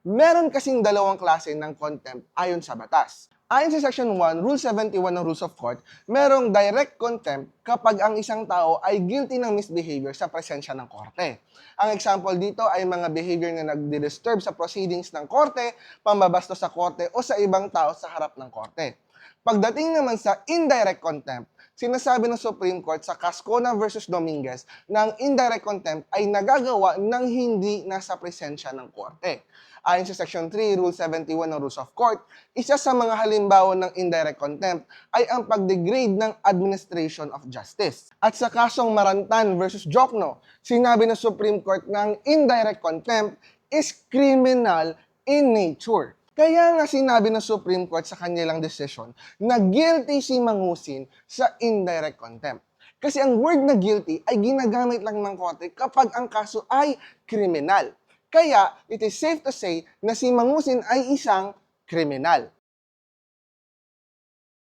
Meron kasing dalawang klase ng contempt ayon sa batas. Ayon sa Section 1, Rule 71 ng Rules of Court, merong direct contempt kapag ang isang tao ay guilty ng misbehavior sa presensya ng korte. Ang example dito ay mga behavior na nagdi-disturb sa proceedings ng korte, pambabastos sa korte o sa ibang tao sa harap ng korte. Pagdating naman sa indirect contempt, sinasabi ng Supreme Court sa Cascona versus Dominguez na ang indirect contempt ay nagagawa ng hindi nasa presensya ng korte. Ayon sa Section 3, Rule 71 ng Rules of Court, isa sa mga halimbawa ng indirect contempt ay ang pagdegrade ng administration of justice. At sa kasong Marantan versus Jokno, sinabi ng Supreme Court na ang indirect contempt is criminal in nature. Kaya nga sinabi ng Supreme Court sa kanilang decision na guilty si Mangusin sa indirect contempt. Kasi ang word na guilty ay ginagamit lang ng korte kapag ang kaso ay kriminal. Kaya, it is safe to say na si Mangusin ay isang kriminal.